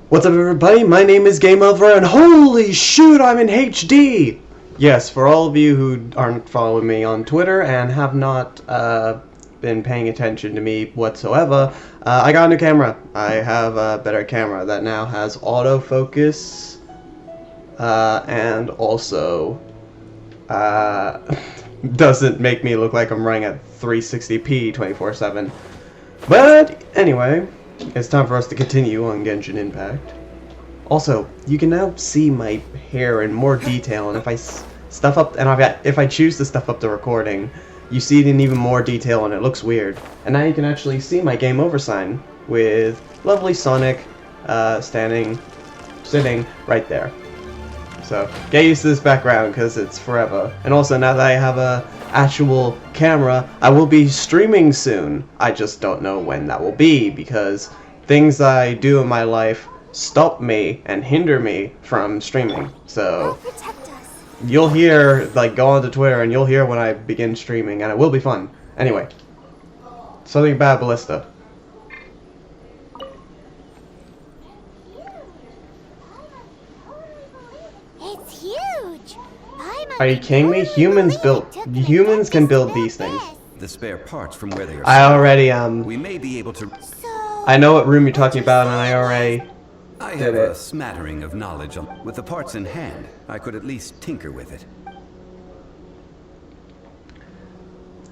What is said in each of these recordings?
What's up, everybody? My name is Game Over, and holy shoot, I'm in HD! Yes, for all of you who aren't following me on Twitter and have not been paying attention to me whatsoever, I got a new camera. I have a better camera that now has autofocus, and also doesn't make me look like I'm running at 360p 24/7. But anyway, it's time for us to continue on Genshin Impact. Also, you can now see my hair in more detail, and if I stuff up, and if I choose to stuff up the recording, you see it in even more detail, and it looks weird. And now you can actually see my game over sign with lovely Sonic sitting right there. So get used to this background because it's forever. And also, now that I have a actual camera, I will be streaming soon. I just don't know when that will be because things I do in my life stop me and hinder me from streaming. So you'll hear, like, go onto Twitter and you'll hear when I begin streaming, and it will be fun. Anyway, something about Ballista. It's huge. Are you kidding me? Humans can build these things. The spare parts from where they are. I already we may be able to. I know what room you're talking about, and I already have a smattering of knowledge on. With the parts in hand, I could at least tinker with it.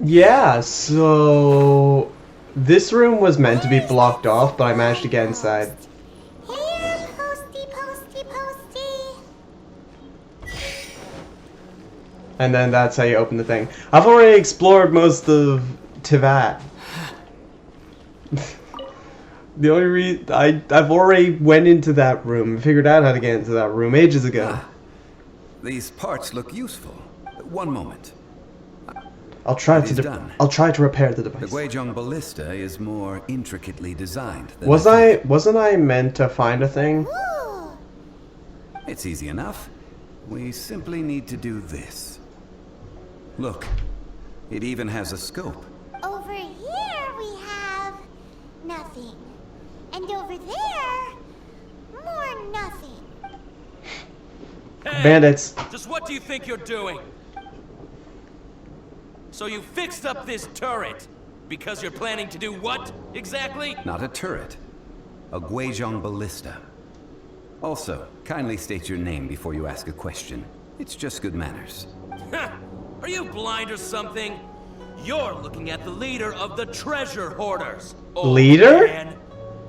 Yeah, so this room was meant to be blocked off, but I managed to get inside. Here, posty. And then that's how you open the thing. I've already explored most of Tivat. The only reason I've already went into that room, figured out how to get into that room ages ago. These parts look useful. One moment. I'll try to repair the device. The Ningguang ballista is more intricately designed than wasn't I meant to find a thing? Ooh. It's easy enough. We simply need to do this. Look, it even has a scope. Over here we have nothing. And over there, more nothing. Hey, Bandits. just what do you think you're doing? So you fixed up this turret because you're planning to do what exactly? Not a turret. A Ningguang ballista. Also, kindly state your name before you ask a question. It's just good manners. Are you blind or something? You're looking at the leader of the treasure hoarders. Leader? Man.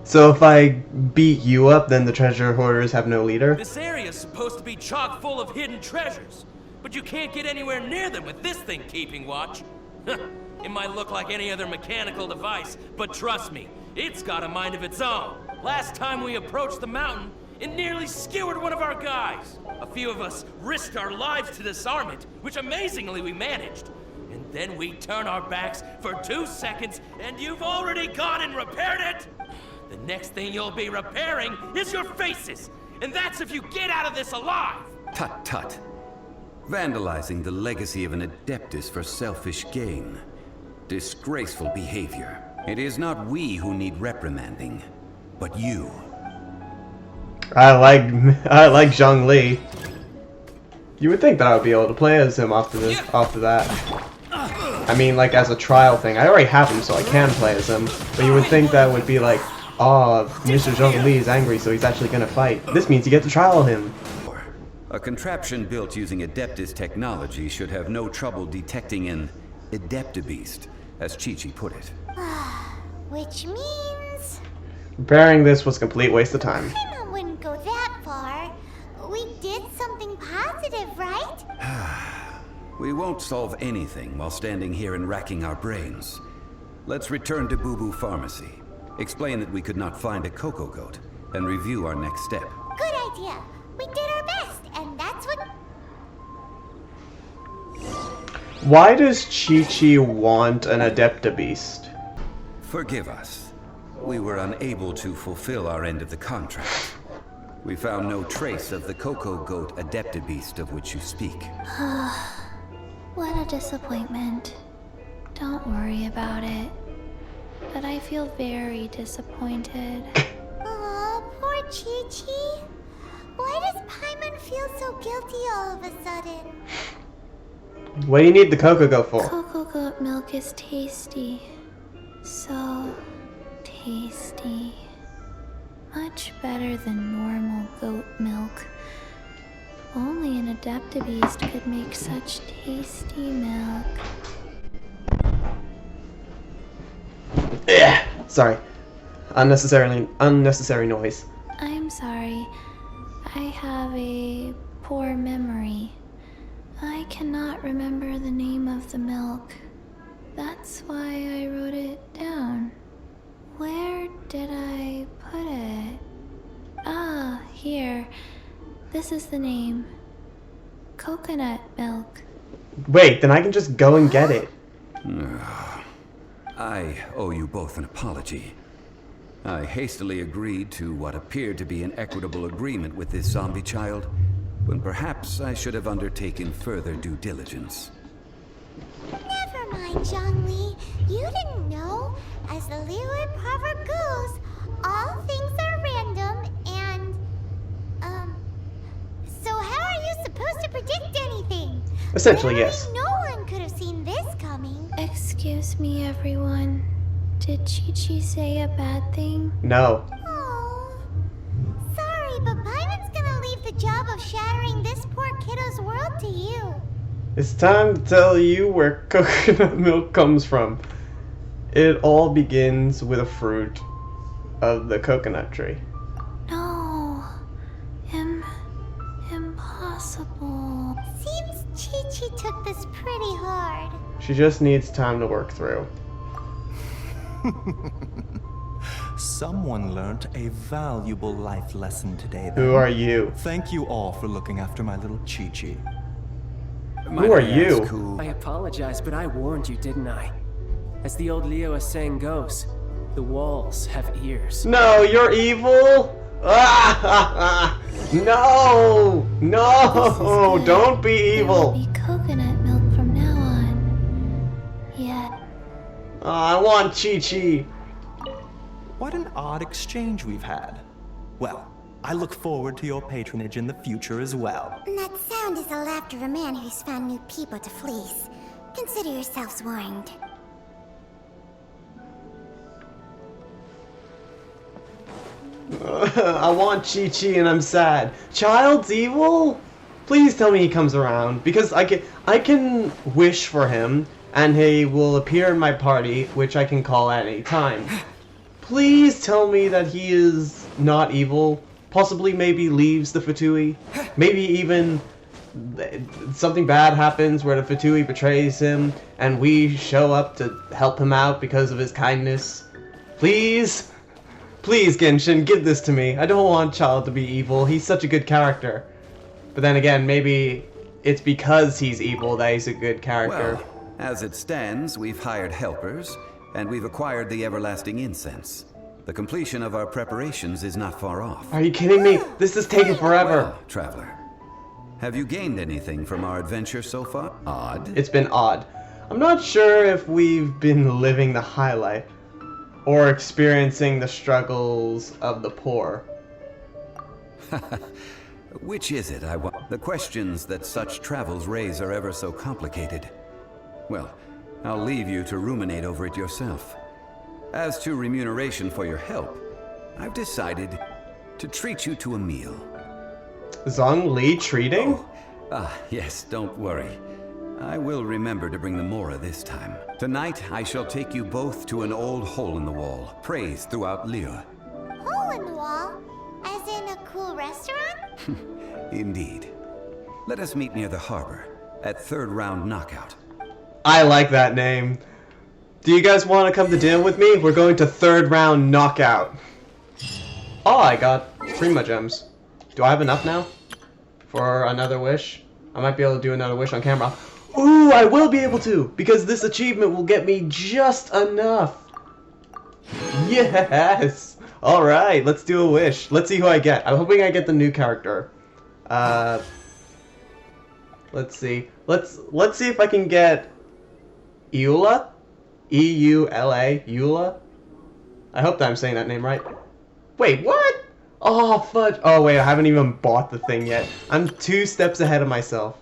So if I beat you up, then the treasure hoarders have no leader? This area's supposed to be chock full of hidden treasures, but you can't get anywhere near them with this thing keeping watch. It might look like any other mechanical device, but trust me, it's got a mind of its own. Last time we approached the mountain, it nearly skewered one of our guys. A few of us risked our lives to disarm it, which amazingly we managed. And then we turn our backs for 2 seconds, and you've already gone and repaired it! The next thing you'll be repairing is your faces! And that's if you get out of this alive! Tut tut. Vandalizing the legacy of an adeptus for selfish gain. Disgraceful behavior. It is not we who need reprimanding, but you. I like Zhongli. You would think that I would be able to play as him after that. I mean, like, as a trial thing. I already have him, so I can play as him. But you would think that would be like, oh, Mr. Zhongli is angry, so he's actually gonna fight. This means you get to trial him. A contraption built using Adeptus technology should have no trouble detecting an Adeptabeast, as Chi-Chi put it. Which means Repairing this was a complete waste of time. I wouldn't go that far. We did something positive, right? We won't solve anything while standing here and racking our brains. Let's return to Boo Boo Pharmacy. Explain that we could not find a Coco Goat, and review our next step. Good idea. We did our best, and that's what... Why does Chi-Chi want an Adeptabeast? Forgive us. We were unable to fulfill our end of the contract. We found no trace of the Coco Goat Adeptabeast of which you speak. What a disappointment. Don't worry about it. But I feel very disappointed. Aw, poor Chi-Chi. feel so guilty all of a sudden. What do you need the cocoa go for? Cocoa goat milk is tasty. So tasty. Much better than normal goat milk. Only an Adaptabeast could make such tasty milk. Yeah. Sorry. Unnecessary noise. I'm sorry. I have a poor memory. I cannot remember the name of the milk. That's why I wrote it down. Where did I put it? Ah, here. This is the name. Coconut milk. Wait, then I can just go and get it. I owe you both an apology. I hastily agreed to what appeared to be an equitable agreement with this zombie child, when perhaps I should have undertaken further due diligence. Never mind, Zhongli. You didn't know. As the Liyue proverb goes, all things are random and, so how are you supposed to predict anything? Essentially, Literally yes. no one could have seen this coming. Excuse me, everyone. Did Chi-Chi say a bad thing? No. Oh, sorry, but Paimon's gonna leave the job of shattering this poor kiddo's world to you. It's time to tell you where coconut milk comes from. It all begins with a fruit of the coconut tree. No. Impossible. Seems Chi-Chi took this pretty hard. She just needs time to work through. Someone learnt a valuable life lesson today, then. Who are you? Thank you all for looking after my little Chi-Chi. Who are you? I apologize, but I warned you, didn't I? As the old Liyue saying goes, the walls have ears. No, you're evil? Ah, no! No! Don't be There will evil! be coconut milk from now on. Yet. Oh, I want Chi-Chi. What an odd exchange we've had. Well, I look forward to your patronage in the future as well. That sound is the laughter of a man who's found new people to fleece. Consider yourselves warned. I want Chi-Chi and I'm sad. Child's evil? Please tell me he comes around, because I can wish for him, and he will appear in my party, which I can call at any time. Please tell me that he is not evil. Possibly maybe leaves the Fatui. Maybe even something bad happens where the Fatui betrays him, and we show up to help him out because of his kindness. Please? Please, Genshin, give this to me. I don't want Child to be evil. He's such a good character. But then again, maybe it's because he's evil that he's a good character. Well, as it stands, we've hired helpers, and we've acquired the everlasting incense. The completion of our preparations is not far off. Are you kidding me? This is taking forever. Well, traveler, have you gained anything from our adventure so far? Odd. It's been odd. I'm not sure if we've been living the high life or experiencing the struggles of the poor. Which is it, I want? The questions that such travels raise are ever so complicated. Well, I'll leave you to ruminate over it yourself. As to remuneration for your help, I've decided to treat you to a meal. Zhong Li treating? Yes, don't worry. I will remember to bring the Mora this time. Tonight, I shall take you both to an old hole in the wall, praised throughout Liyue. Hole in the wall? As in a cool restaurant? Indeed. Let us meet near the harbor, at third round knockout. I like that name. Do you guys want to come to dinner with me? We're going to third round knockout. Oh, I got Prima gems. Do I have enough now for another wish? I might be able to do another wish on camera. Ooh, I will be able to, because this achievement will get me just enough. Yes! Alright, let's do a wish. Let's see who I get. I'm hoping I get the new character. Let's see. Let's see if I can get Eula? E-U-L-A? Eula? I hope that I'm saying that name right. Wait, what? Oh, fudge. Oh, wait, I haven't even bought the thing yet. I'm 2 steps ahead of myself.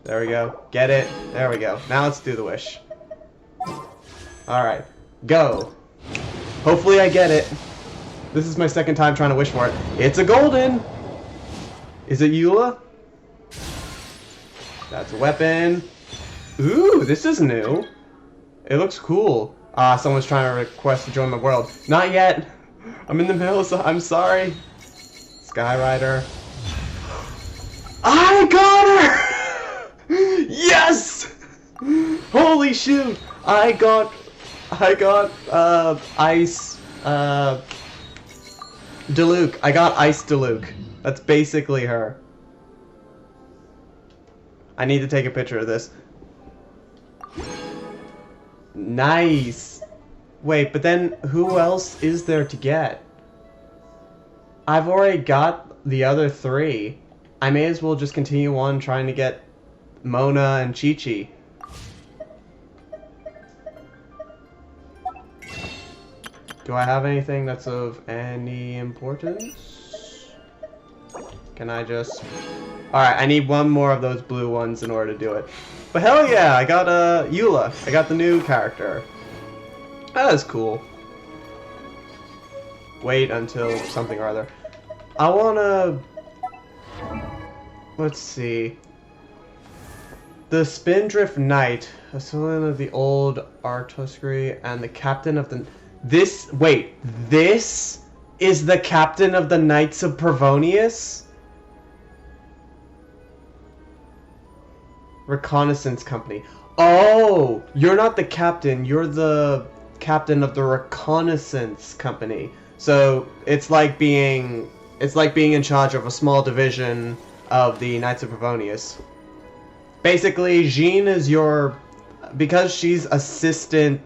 There we go. Get it. There we go. Now let's do the wish. Alright. Go. Hopefully I get it. This is my second time trying to wish for it. It's a golden! Is it Eula? That's a weapon. Ooh, this is new. It looks cool. Someone's trying to request to join my world. Not yet. I'm in the middle, so I'm sorry. Skyrider. I got her! Yes! Holy shoot! I got Ice Diluc. I got Ice Diluc. That's basically her. I need to take a picture of this. Nice. Wait, but then who else is there to get? I've already got the other 3. I may as well just continue on trying to get Mona and Chi-Chi. Do I have anything that's of any importance? Can I just... Alright, I need one more of those blue ones in order to do it. But hell yeah, I got Eula. I got the new character. That is cool. Wait until something or other. I wanna... Let's see. The Spindrift Knight, a civilian of the old Artuscry, and the captain of the... This... Wait, this is the captain of the Knights of Provonius? Reconnaissance Company. Oh! You're not the captain, you're the captain of the Reconnaissance Company. So, it's like being in charge of a small division of the Knights of Provonius. Basically, Jean is your... Because she's assistant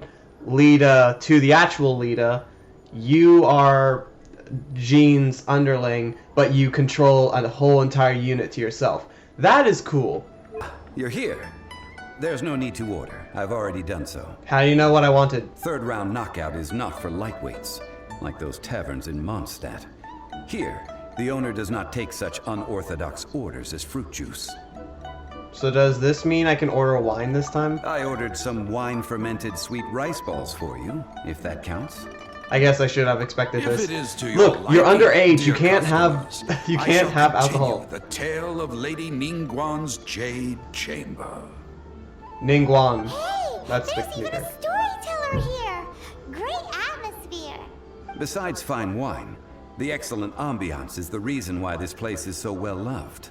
leader to the actual leader, you are Jean's underling, but you control a whole entire unit to yourself. That is cool. You're here. There's no need to order. I've already done so. How do you know what I wanted? Third round knockout is not for lightweights, like those taverns in Mondstadt. Here, the owner does not take such unorthodox orders as fruit juice. So does this mean I can order wine this time? I ordered some wine-fermented sweet rice balls for you, if that counts. I guess I should have expected If this. it is to your Look, you're liking, underage. You dear can't have customers, you I can't shall have continue alcohol. The tale of Lady Ningguang's Jade Chamber. Ningguang. Hey, That's the there's even sneaker. a storyteller here. Great atmosphere. Besides fine wine, the excellent ambiance is the reason why this place is so well loved.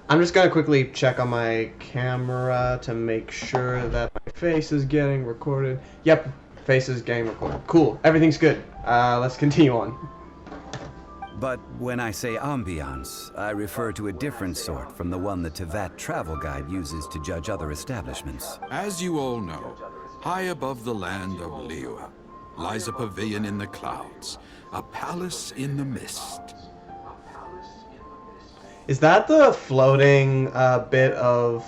I'm just gonna quickly check on my camera to make sure that my face is getting recorded. Yep, face is getting recorded. Cool, everything's good. Let's continue on. But when I say ambiance, I refer to a different sort from the one the Tevat travel guide uses to judge other establishments. As you all know, high above the land of Liyue lies a pavilion in the clouds, a palace in the mist. Is that the floating bit of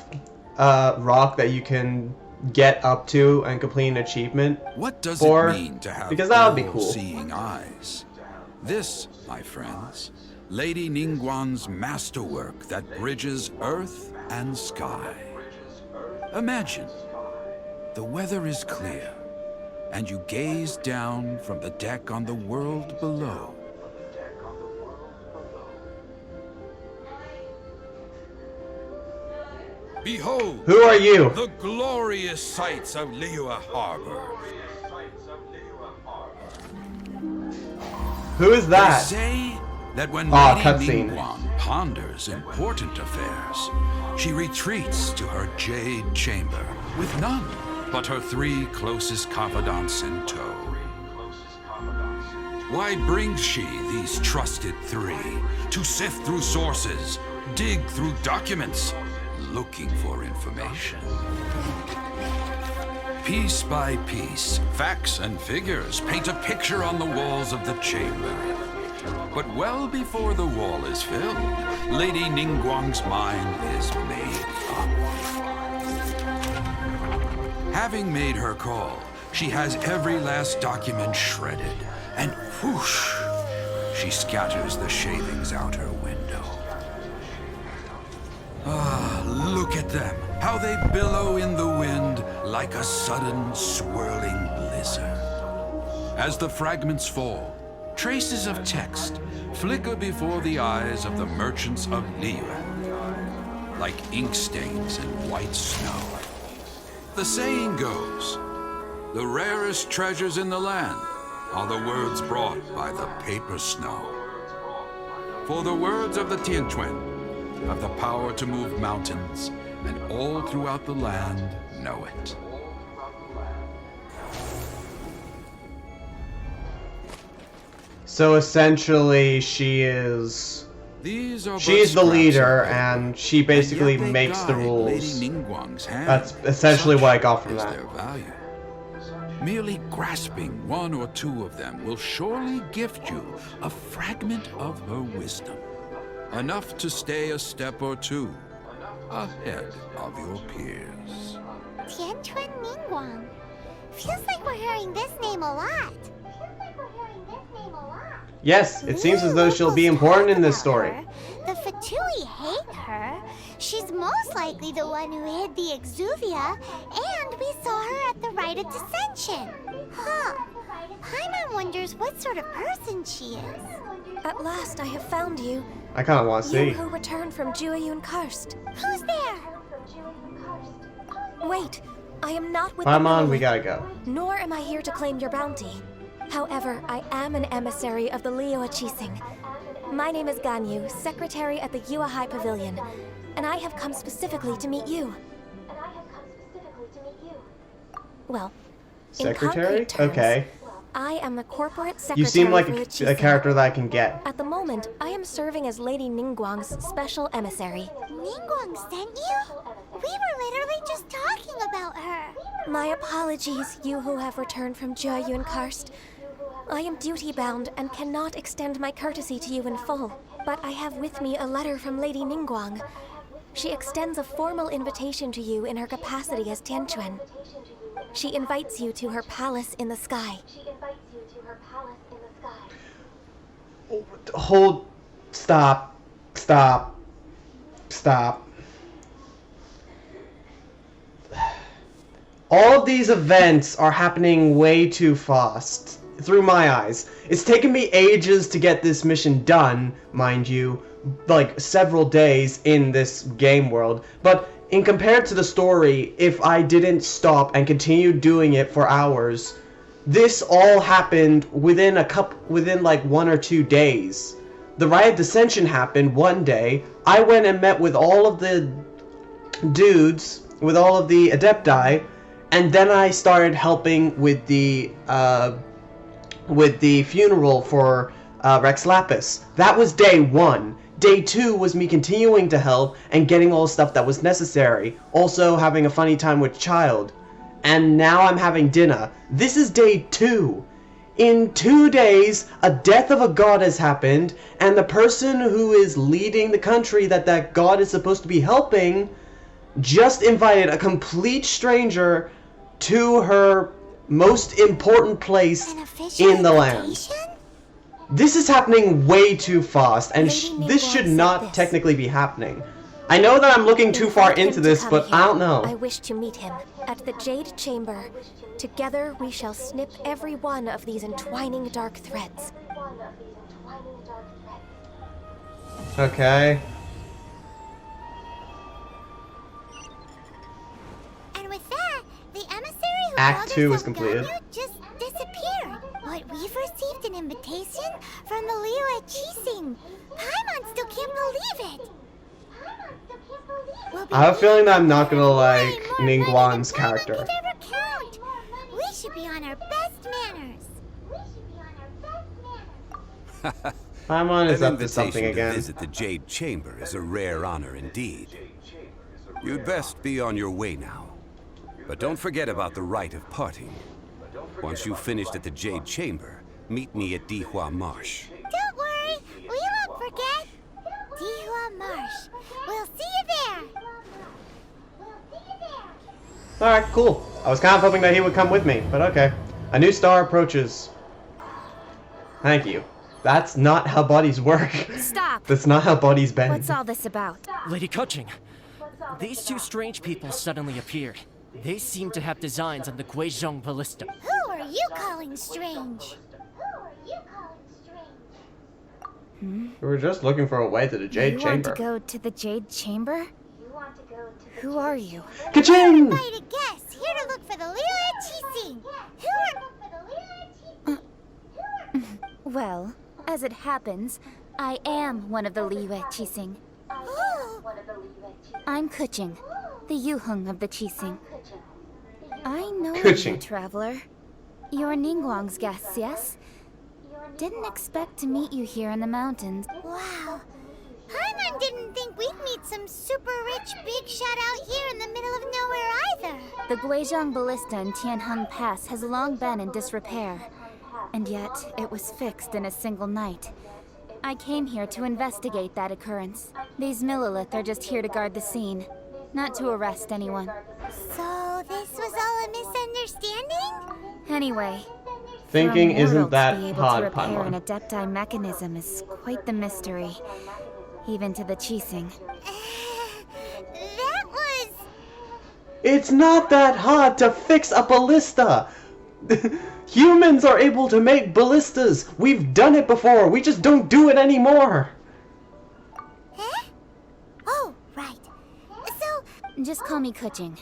rock that you can get up to and complete an achievement? What does for? it mean to have Because that would be cool. all-seeing eyes? This, my friends, Lady Ningguang's masterwork that bridges earth and sky. Imagine, the weather is clear, and you gaze down from the deck on the world below. Behold! Who are you? The glorious sights of Liyue Harbor. Who is that? They say that when Ah, Lady cutscene. Ningguang ponders important affairs, she retreats to her jade chamber with none but her 3 closest confidants in tow. Why brings she these trusted 3 to sift through sources, dig through documents, looking for information? Piece by piece, facts and figures paint a picture on the walls of the chamber. But well before the wall is filled, Lady Ningguang's mind is made up. Having made her call, she has every last document shredded, and whoosh, she scatters the shavings out her window. Ah, look at them, how they billow in the wind like a sudden swirling blizzard. As the fragments fall, traces of text flicker before the eyes of the merchants of Liyue, like ink stains in white snow. The saying goes, the rarest treasures in the land are the words brought by the paper snow. For the words of the Tianquan have the power to move mountains, and all throughout the land know it. So essentially, she's These are the leader, and she basically makes the rules. That's essentially what I got from that. Their value. Merely grasping one or two of them will surely gift you a fragment of her wisdom, enough to stay a step or two ahead of your peers. Tianquan Ningguang. Feels like we're hearing this name a lot. Yes, it seems as though she'll be important in this story. The Fatui hate her. She's most likely the one who hid the Exuvia, and we saw her at the Rite of Descension. Huh. Paimon wonders what sort of person she is. At last I have found you. I kind of want to see. You who returned from Jueyun Karst. Who's there? Wait, I am not with Paimon, the we gotta go. Nor am I here to claim your bounty. However, I am an emissary of the Liyue Qixing. My name is Ganyu, secretary at the Yue High Pavilion, and I have come specifically to meet you. Well, Secretary? in concrete terms, Okay. I am the corporate secretary You seem like for the a Qixing. character that I can get. At the moment, I am serving as Lady Ningguang's special emissary. Ningguang sent you? We were literally just talking about her. My apologies, you who have returned from Jueyun Karst. I am duty-bound and cannot extend my courtesy to you in full, but I have with me a letter from Lady Ningguang. She extends a formal invitation to you in her capacity as Tianquan. She invites you to her palace in the sky. Hold. Stop. Stop. Stop. All of these events are happening way too fast. Through my eyes. It's taken me ages to get this mission done, mind you. Like, several days in this game world. But in compared to the story, if I didn't stop and continue doing it for hours, this all happened within like 1 or 2 days. The Rite of Descension happened one day. I went and met with all of the dudes, with all of the Adepti, and then I started helping with the funeral for Rex Lapis. That was day 1. Day 2 was me continuing to help and getting all the stuff that was necessary. Also having a funny time with Child. And now I'm having dinner. This is day 2. In 2 days, a death of a god has happened, and the person who is leading the country that god is supposed to be helping just invited a complete stranger to her most important place in the land. This is happening way too fast, and this should not technically be happening. I know that I'm looking too far into this, but I don't know. I wish to meet him at the Jade Chamber. Together we shall snip every one of these entwining dark threads. Okay. And with that, the emissary who Act called 2 is herself completed. Ganyu just disappeared. But we've received an invitation from the Liyue Qixing. Paimon still can't believe it. We'll be I have a feeling that I'm not gonna way like more money than Ningguang's Paimon character. could ever count. We should be on our best manners. Paimon is An up to something invitation to again. visit the Jade Chamber is a rare honor indeed. You'd best be on your way now. But don't forget about the rite of parting. Once you've finished at the Jade Chamber, meet me at Dihua Marsh. Don't worry, we won't forget. Dihua Marsh. We'll see you there. Alright, cool. I was kind of hoping that he would come with me, but okay. A new star approaches. Thank you. That's not how bodies work. Stop! That's not how bodies bend. What's all this about? Lady Kuching, these two strange people suddenly appeared. They seem to have designs on the Guizhong Ballista. Who are you calling strange? We were just looking for a way to the Jade You want Chamber. to go to the Jade Chamber? Who are you? Ka-ching! By to guess, here to look for the Liu Qixing. Well, as it happens, I am one of the Liu Qixing. I'm Kuching, the Yuheng of the Qixing. I know you, Kuching. traveler. You're Ningguang's guests, yes? Didn't expect to meet you here in the mountains. Wow. Paimon didn't think we'd meet some super rich big shot out here in the middle of nowhere either. The Guizhong Ballista in Tianheng Pass has long been in disrepair. And yet, it was fixed in a single night. I came here to investigate that occurrence. These Millilith are just here to guard the scene, not to arrest anyone. So, this was all a misunderstanding? Anyway, Thinking for a mortal isn't that to be able hard, to repair an Paimon. Adepti mechanism is quite the mystery, even to the Qixing. That was... It's not that hard to fix a ballista! Humans are able to make ballistas! We've done it before, we just don't do it anymore! Huh? Oh, right. So... Just call me Kuching.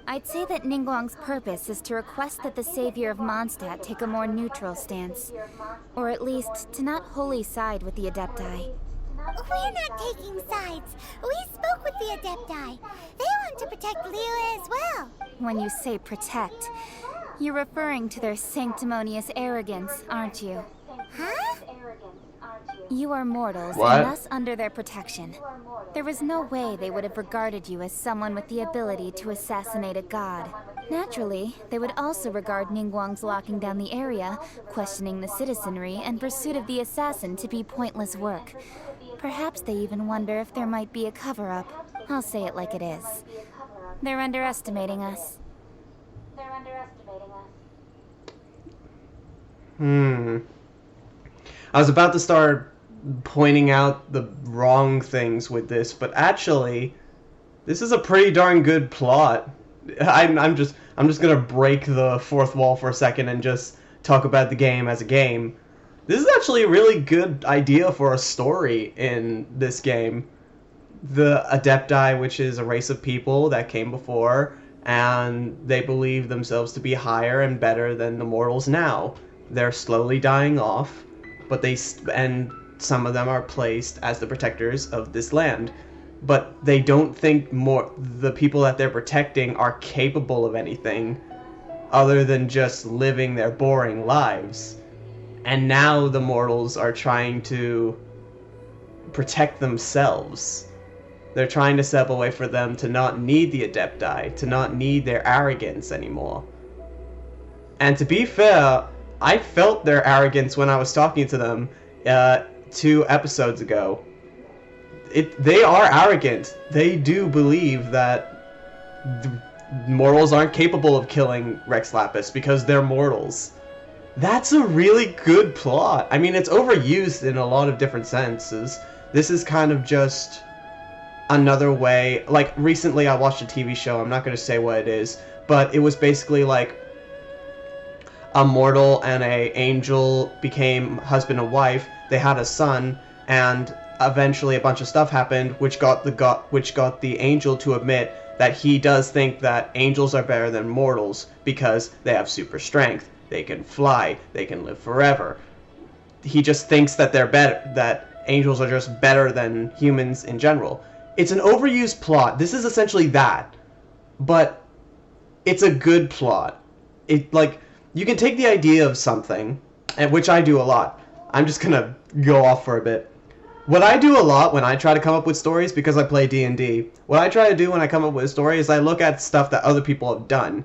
I'd say that Ningguang's purpose is to request that the savior of Mondstadt take a more neutral stance. Or at least, to not wholly side with the Adepti. We're not taking sides. We spoke with the Adepti. They want to protect Liu as well. When you say protect, you're referring to their sanctimonious arrogance, aren't you? Huh? You are mortals, What? and thus under their protection. There was no way they would have regarded you as someone with the ability to assassinate a god. Naturally, they would also regard Ningguang's locking down the area, questioning the citizenry, and pursuit of the assassin to be pointless work. Perhaps they even wonder if there might be a cover-up. I'll say it like it is. They're underestimating us. I was about to start pointing out the wrong things with this, but actually, this is a pretty darn good plot. I'm just gonna break the fourth wall for a second and just talk about the game as a game. This is actually a really good idea for a story in this game. The Adepti, which is a race of people that came before, and they believe themselves to be higher and better than the mortals now. They're slowly dying off, but and some of them are placed as the protectors of this land. But they don't think the people that they're protecting are capable of anything other than just living their boring lives. And now the mortals are trying to protect themselves. They're trying to step away for them to not need the Adepti, to not need their arrogance anymore. And to be fair, I felt their arrogance when I was talking to them 2 episodes ago. They are arrogant. They do believe that mortals aren't capable of killing Rex Lapis because they're mortals. That's a really good plot. I mean, it's overused in a lot of different senses. This is kind of just another way. Like, recently I watched a TV show, I'm not going to say what it is, but it was basically like a mortal and an angel became husband and wife. They had a son, and eventually a bunch of stuff happened, which got the angel to admit that he does think that angels are better than mortals because they have super strength. They can fly. They can live forever. He just thinks that they're better. That angels are just better than humans in general. It's an overused plot. This is essentially that, but it's a good plot. You can take the idea of something, and which I do a lot. I'm just gonna go off for a bit. What I do a lot when I try to come up with stories, because I play D&D, what I try to do when I come up with a story is I look at stuff that other people have done,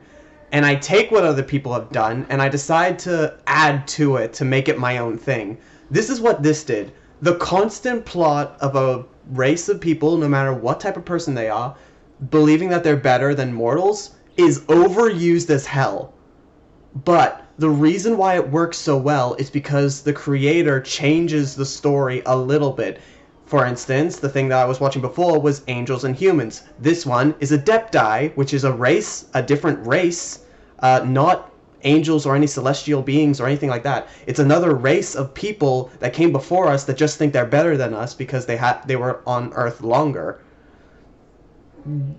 and I take what other people have done, and I decide to add to it to make it my own thing. This is what this did. The constant plot of a race of people, no matter what type of person they are, believing that they're better than mortals, is overused as hell. But the reason why it works so well is because the creator changes the story a little bit. For instance, the thing that I was watching before was Angels and Humans. This one is Adepti, which is a race, a different race, not angels or any celestial beings or anything like that. It's another race of people that came before us that just think they're better than us because they were on Earth longer.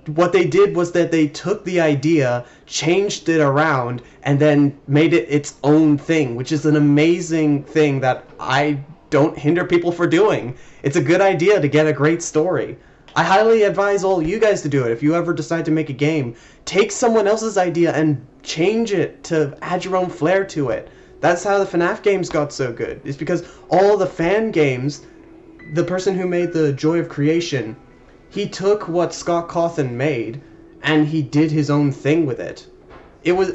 What they did was that they took the idea, changed it around, and then made it its own thing, which is an amazing thing that I don't hinder people for doing. It's a good idea to get a great story. I highly advise all you guys to do it. If you ever decide to make a game, take someone else's idea and change it to add your own flair to it. That's how the FNAF games got so good. It's because all the fan games, the person who made the Joy of Creation, he took what Scott Cawthon made and he did his own thing with it.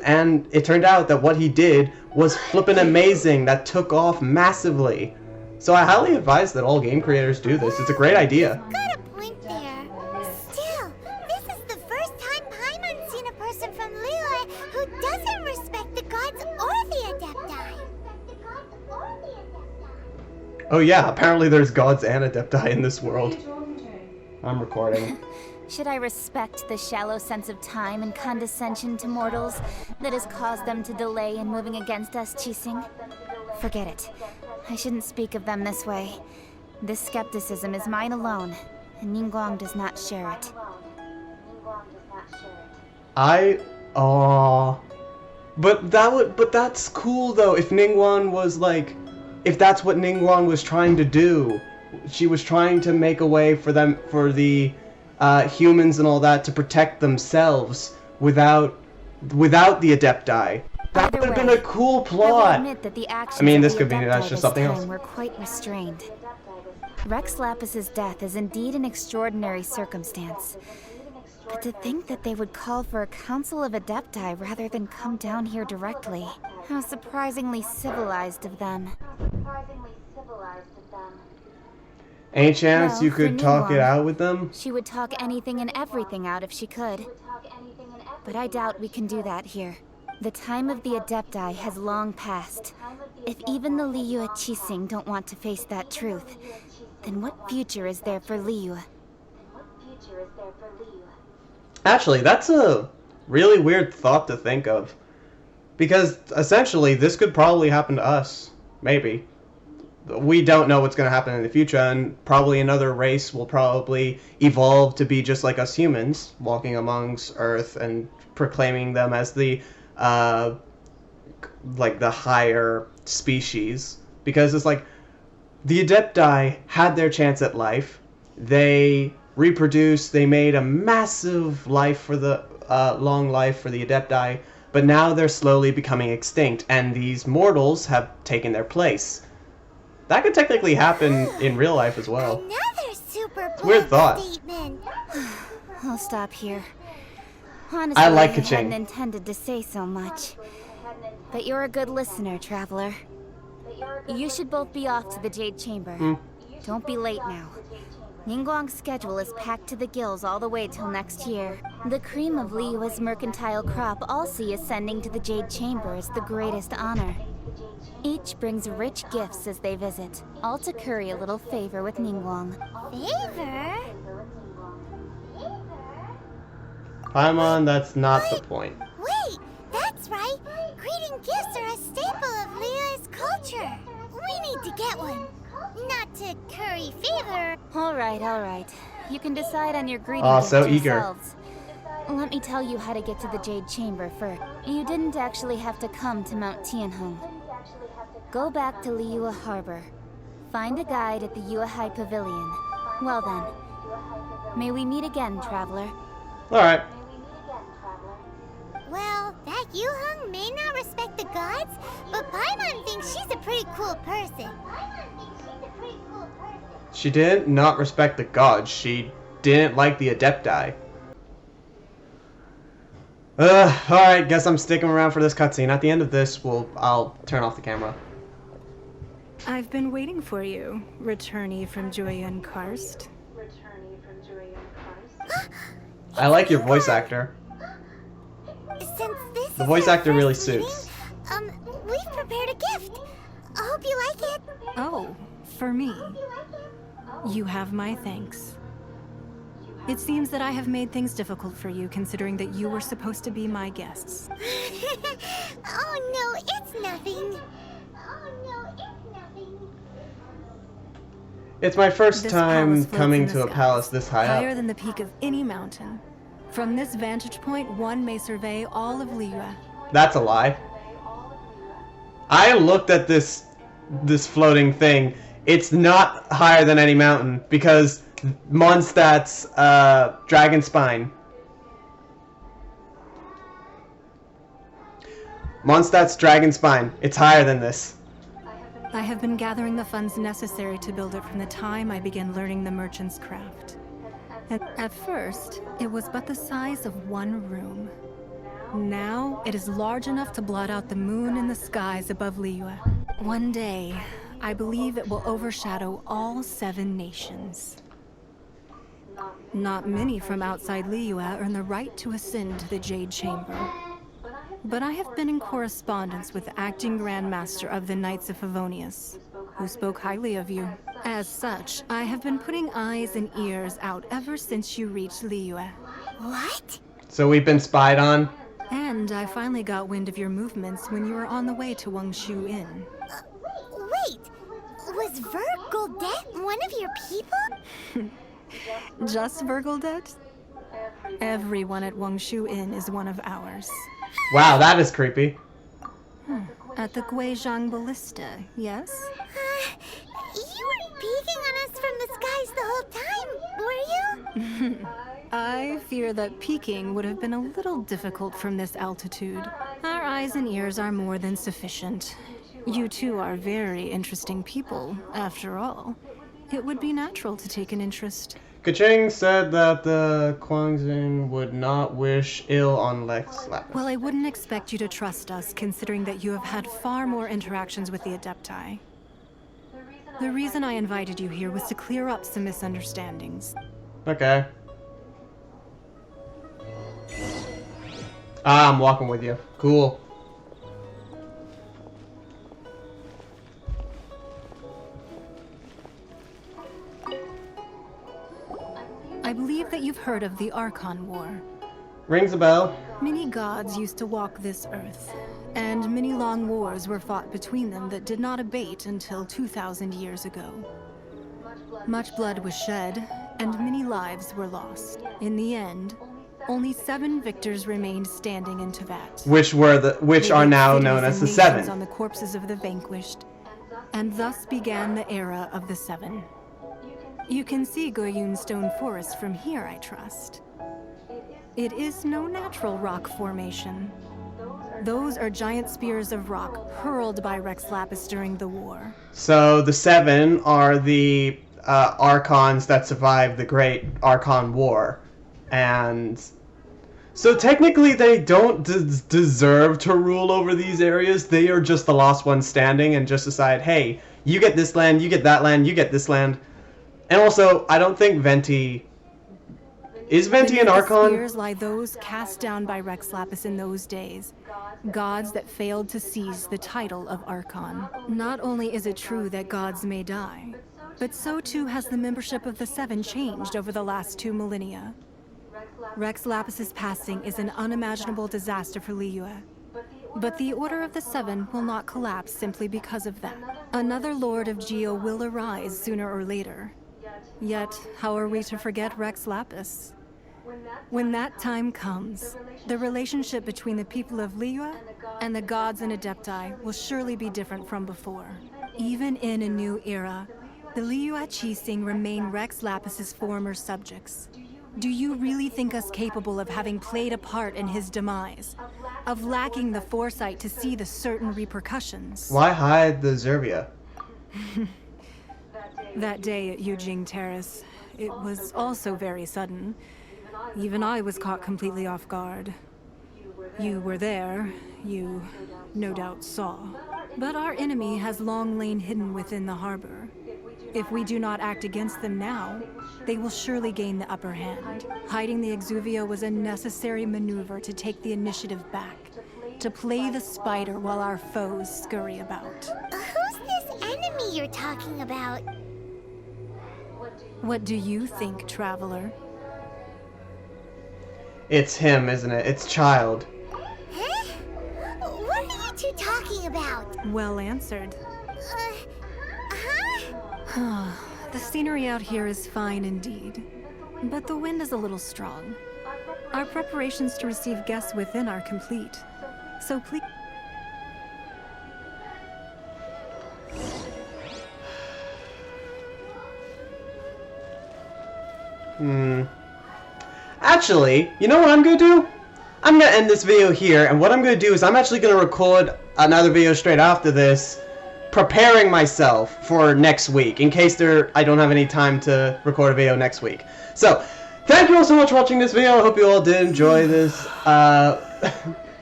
And it turned out that what he did was flippin' amazing. That took off massively. So I highly advise that all game creators do this. It's a great idea. Got a point there. Still, this is the first time Paimon's seen a person from Liyue who doesn't respect the gods or the Adepti. Oh yeah, apparently there's gods and Adepti in this world. I'm recording. Should I respect the shallow sense of time and condescension to mortals that has caused them to delay in moving against us, Qixing? Forget it. I shouldn't speak of them this way. This skepticism is mine alone, and Ningguang does not share it. But that's cool though. If Ningguang was like, if that's what Ningguang was trying to do, she was trying to make a way for the humans and all that to protect themselves without the Adepti. That would have been a cool plot. Admit that the actions I mean, this of could the be Adepti that's just this something time else. were quite restrained. Rex Lapis's death is indeed an extraordinary circumstance. But to think that they would call for a council of Adepti rather than come down here directly. How surprisingly civilized of them. Any chance Well, you for could talk it Ningguang, out with them? She would talk anything and everything out if she could. But I doubt we can do that here. The time of the Adepti has long passed. If even the Liyue Qixing don't want to face that truth, then what future is there for Liyue? Actually, that's a really weird thought to think of. Because essentially, this could probably happen to us. Maybe. We don't know what's going to happen in the future, and probably another race will probably evolve to be just like us humans, walking amongst Earth and proclaiming them as the like the higher species. Because it's like, the Adepti had their chance at life. They reproduced, they made a massive life for the long life for the Adepti, but now they're slowly becoming extinct, and these mortals have taken their place. That could technically happen in real life as well. Another super Weird thought. statement. I'll stop here. Honestly, I like hadn't Kaching. intended to say so much. But you're a good listener, Traveler. You should both be off to the Jade Chamber. Don't be late now. Ningguang's schedule is packed to the gills all the way till next year. The cream of Liyue's mercantile crop all see ascending to the Jade Chamber as the greatest honor. Each brings rich gifts as they visit, all to curry a little favor with Ningguang. Favor? Paimon, that's not the point. Wait, that's right. Greeting gifts are a staple of Liyue's culture. We need to get one. Not to curry favor. All right. You can decide on your greeting Aw, gifts so eager. yourselves. Let me tell you how to get to the Jade Chamber first. You didn't actually have to come to Mount Tianheng. Go back to Liyue Harbor. Find a guide at the Yuehai Pavilion. Well then, may we meet again, Traveler. Alright. Well, that Yuheng may not respect the gods, but Paimon thinks she's a pretty cool person. She didn't not respect the gods. She didn't like the Adepti. Alright, guess I'm sticking around for this cutscene. At the end of this, I'll turn off the camera. I've been waiting for you, returnee from Joyun Karst. I like your voice actor. Since this The is voice our actor really first meeting, suits. Oh, for me. You have my thanks. It seems that I have made things difficult for you, considering that you were supposed to be my guests. Oh no, it's nothing. It's my first This time palace floats coming in the to a skies, palace this high higher up. than the peak of any mountain. From this vantage point, one may survey all of Liyue. That's a lie. I looked at this floating thing. It's not higher than any mountain because Mondstadt's dragon spine. Mondstadt's dragon spine. It's higher than this. I have been gathering the funds necessary to build it from the time I began learning the merchant's craft. At first, it was but the size of one room. Now, it is large enough to blot out the moon in the skies above Liyue. One day, I believe it will overshadow all 7 nations. Not many from outside Liyue earn the right to ascend to the Jade Chamber. But I have been in correspondence with the acting Grand Master of the Knights of Favonius, who spoke highly of you. As such, I have been putting eyes and ears out ever since you reached Liyue. What? So we've been spied on? And I finally got wind of your movements when you were on the way to Wangshu Inn. Wait, was Vergoldet one of your people? Just Vergoldet? Everyone at Wangshu Inn is one of ours. Wow, that is creepy. At the Guizhang Ballista, yes? You weren't peeking on us from the skies the whole time, were you? I fear that peeking would have been a little difficult from this altitude. Our eyes and ears are more than sufficient. You two are very interesting people, after all. It would be natural to take an interest. Kaching said that the Quangxing would not wish ill on Lex Lapis. Well, I wouldn't expect you to trust us, considering that you have had far more interactions with the Adepti. The reason I invited you here was to clear up some misunderstandings. Okay. I'm walking with you. Cool. I believe that you've heard of the Archon War. Rings a bell. Many gods used to walk this earth, and many long wars were fought between them that did not abate until 2,000 years ago. Much blood was shed, and many lives were lost. In the end, only 7 victors remained standing in Teyvat. Which are now known as the Seven. On the corpses of the vanquished, and thus began the era of the Seven. You can see Goyun Stone Forest from here, I trust. It is no natural rock formation. Those are giant spears of rock hurled by Rex Lapis during the war. So the Seven are the Archons that survived the Great Archon War. And so technically they don't deserve to rule over these areas. They are just the last ones standing and just decide, hey, you get this land, you get that land, you get this land. And also, I don't think Venti... Is Venti an Archon? Spears lie those cast down by Rex Lapis in those days. Gods that failed to seize the title of Archon. Not only is it true that gods may die, but so too has the membership of the Seven changed over the last 2 millennia. Rex Lapis's passing is an unimaginable disaster for Liyue. But the Order of the Seven will not collapse simply because of that. Another Lord of Geo will arise sooner or later. Yet, how are we to forget Rex Lapis? When that time comes, the relationship between the people of Liyue and the gods and Adepti will surely be different from before. Even in a new era, the Liyue Qixing remain Rex Lapis's former subjects. Do you really think us capable of having played a part in his demise? Of lacking the foresight to see the certain repercussions? Why hide the Zervia? That day at Yujing Terrace, it was also very sudden. Even I was caught completely off guard. You were there, you no doubt saw. But our enemy has long lain hidden within the harbor. If we do not act against them now, they will surely gain the upper hand. Hiding the Exuvia was a necessary maneuver to take the initiative back, to play the spider while our foes scurry about. Who's this enemy baby you're talking about. What do you think, Traveler? It's him, isn't it? It's Child. Huh? What are you two talking about? Well answered. Huh? The scenery out here is fine indeed, but the wind is a little strong. Our preparations to receive guests within are complete, so please... Actually, you know what I'm gonna do? I'm gonna end this video here, and what I'm gonna do is I'm actually gonna record another video straight after this, preparing myself for next week, in case I don't have any time to record a video next week. So, thank you all so much for watching this video. I hope you all did enjoy this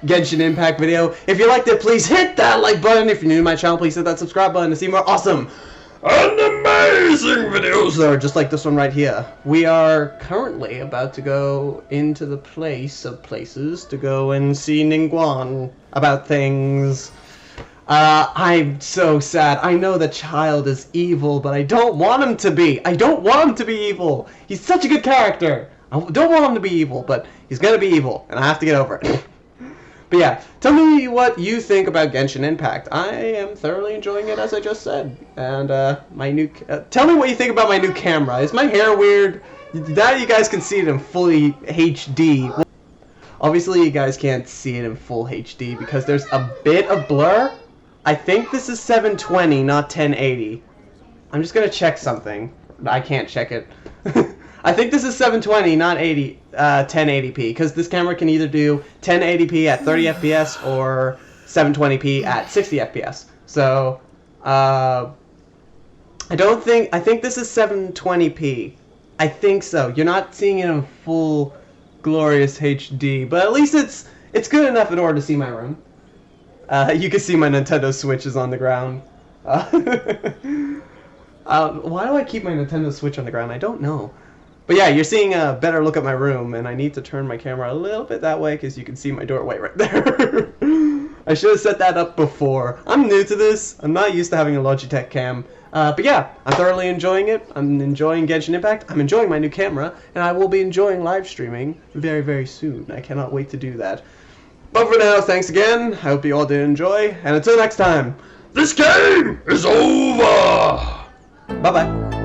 Genshin Impact video. If you liked it, please hit that like button. If you're new to my channel, please hit that subscribe button to see more awesome and amazing videos that are just like this one right here. We are currently about to go into the place of places to go and see Ningguang about things. I'm so sad. I know the Child is evil, but I don't want him to be. I don't want him to be evil. He's such a good character. I don't want him to be evil, but he's gonna be evil, and I have to get over it. But yeah, tell me what you think about Genshin Impact. I am thoroughly enjoying it, as I just said. And my new... tell me what you think about my new camera. Is my hair weird? Now you guys can see it in fully HD. Well, obviously, you guys can't see it in full HD because there's a bit of blur. I think this is 720, not 1080. I'm just gonna check something. I can't check it. I think this is 720, not 1080p, because this camera can either do 1080p at 30 FPS or 720p at 60 FPS. So, I think this is 720p. I think so. You're not seeing it in full glorious HD, but at least it's good enough in order to see my room. You can see my Nintendo Switch is on the ground. Why do I keep my Nintendo Switch on the ground? I don't know. But yeah, you're seeing a better look at my room, and I need to turn my camera a little bit that way because you can see my doorway right there. I should have set that up before. I'm new to this. I'm not used to having a Logitech cam. But yeah, I'm thoroughly enjoying it. I'm enjoying Genshin Impact. I'm enjoying my new camera, and I will be enjoying live streaming very, very soon. I cannot wait to do that. But for now, thanks again. I hope you all did enjoy, and until next time, this game is over! Bye-bye.